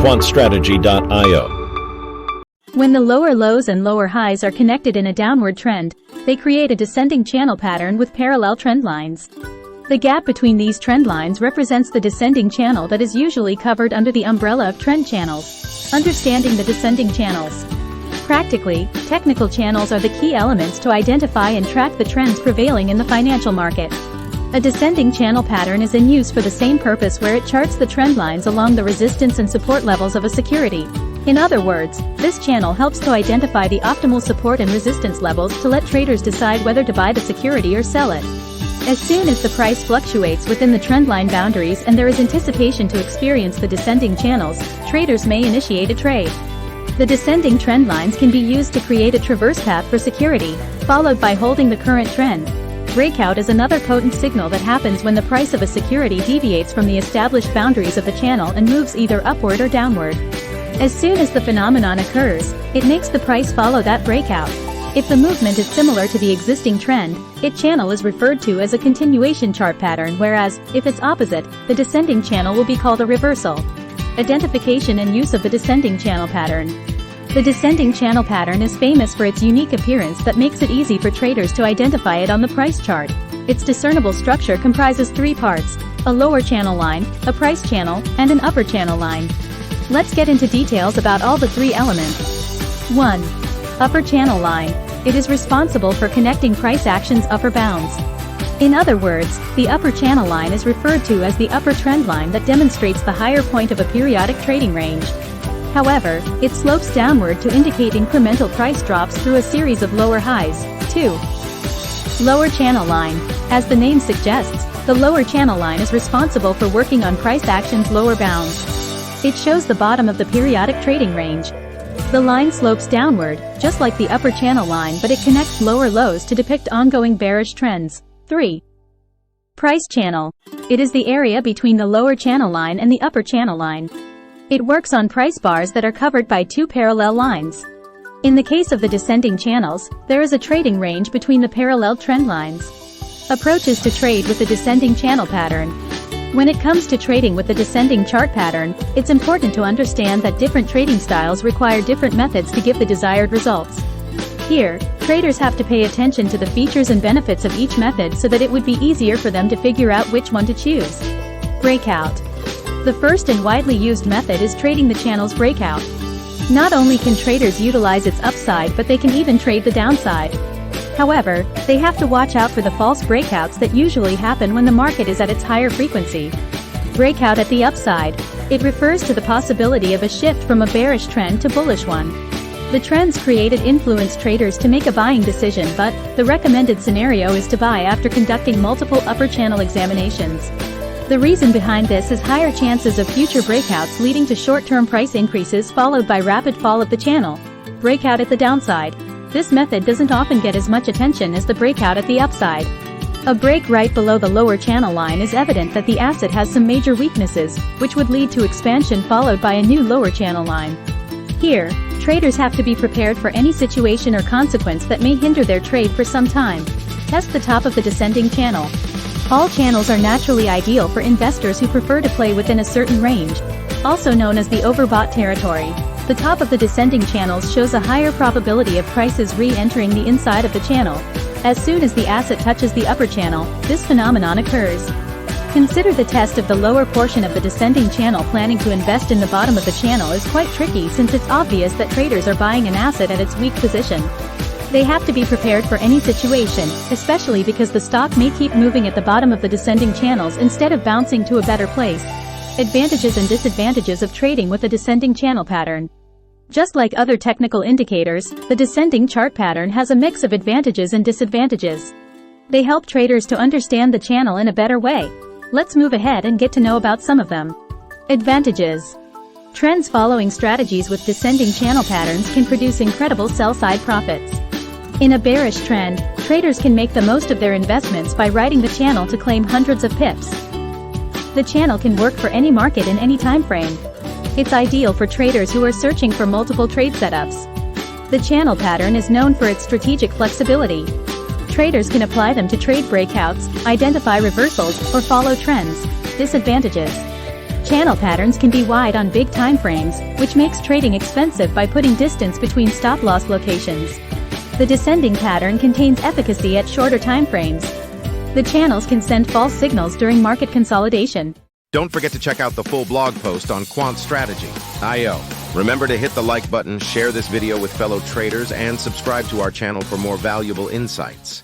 quantstrategy.io. When the lower lows and lower highs are connected in a downward trend, they create a descending channel pattern with parallel trend lines. The gap between these trend lines represents the descending channel that is usually covered under the umbrella of trend channels. Understanding the descending channels. Practically, technical channels are the key elements to identify and track the trends prevailing in the financial market. A descending channel pattern is in use for the same purpose where it charts the trend lines along the resistance and support levels of a security. In other words, this channel helps to identify the optimal support and resistance levels to let traders decide whether to buy the security or sell it. As soon as the price fluctuates within the trendline boundaries and there is anticipation to experience the descending channels, traders may initiate a trade. The descending trend lines can be used to create a traverse path for security, followed by holding the current trend. Breakout is another potent signal that happens when the price of a security deviates from the established boundaries of the channel and moves either upward or downward. As soon as the phenomenon occurs, it makes the price follow that breakout. If the movement is similar to the existing trend, its channel is referred to as a continuation chart pattern, whereas, if it's opposite, the descending channel will be called a reversal. Identification and use of the descending channel pattern. The descending channel pattern is famous for its unique appearance that makes it easy for traders to identify it on the price chart. Its discernible structure comprises three parts: a lower channel line, a price channel, and an upper channel line. Let's get into details about all the three elements. 1. Upper channel line. It is responsible for connecting price action's upper bounds. In other words, the upper channel line is referred to as the upper trend line that demonstrates the higher point of a periodic trading range. However, it slopes downward to indicate incremental price drops through a series of lower highs. 2. Lower channel line. As the name suggests, the lower channel line is responsible for working on price action's lower bounds. It shows the bottom of the periodic trading range. The line slopes downward, just like the upper channel line, but it connects lower lows to depict ongoing bearish trends. 3. Price channel. It is the area between the lower channel line and the upper channel line. It works on price bars that are covered by two parallel lines. In the case of the descending channels, there is a trading range between the parallel trend lines. Approaches to trade with the descending channel pattern. When it comes to trading with the descending chart pattern, it's important to understand that different trading styles require different methods to give the desired results. Here, traders have to pay attention to the features and benefits of each method so that it would be easier for them to figure out which one to choose. Breakout. The first and widely used method is trading the channel's breakout. Not only can traders utilize its upside, but they can even trade the downside. However, they have to watch out for the false breakouts that usually happen when the market is at its higher frequency. Breakout at the upside. It refers to the possibility of a shift from a bearish trend to bullish one. The trends created influence traders to make a buying decision, but the recommended scenario is to buy after conducting multiple upper channel examinations. The reason behind this is higher chances of future breakouts leading to short-term price increases followed by rapid fall of the channel. Breakout at the downside. This method doesn't often get as much attention as the breakout at the upside. A break right below the lower channel line is evident that the asset has some major weaknesses, which would lead to expansion followed by a new lower channel line. Here, traders have to be prepared for any situation or consequence that may hinder their trade for some time. Test the top of the descending channel. All channels are naturally ideal for investors who prefer to play within a certain range, also known as the overbought territory. The top of the descending channels shows a higher probability of prices re-entering the inside of the channel. As soon as the asset touches the upper channel, this phenomenon occurs. Consider the test of the lower portion of the descending channel. Planning to invest in the bottom of the channel is quite tricky since it's obvious that traders are buying an asset at its weak position. They have to be prepared for any situation, especially because the stock may keep moving at the bottom of the descending channels instead of bouncing to a better place. Advantages and disadvantages of trading with a descending channel pattern. Just like other technical indicators, the descending chart pattern has a mix of advantages and disadvantages. They help traders to understand the channel in a better way. Let's move ahead and get to know about some of them. Advantages. Trends following strategies with descending channel patterns can produce incredible sell-side profits. In a bearish trend, traders can make the most of their investments by riding the channel to claim hundreds of pips. The channel can work for any market in any time frame. It's ideal for traders who are searching for multiple trade setups. The channel pattern is known for its strategic flexibility. Traders can apply them to trade breakouts, identify reversals, or follow trends. Disadvantages. Channel patterns can be wide on big time frames, which makes trading expensive by putting distance between stop-loss locations. The descending pattern contains efficacy at shorter time frames. The channels can send false signals during market consolidation. Don't forget to check out the full blog post on Quant Strategy, IO. Remember to hit the like button, share this video with fellow traders, and subscribe to our channel for more valuable insights.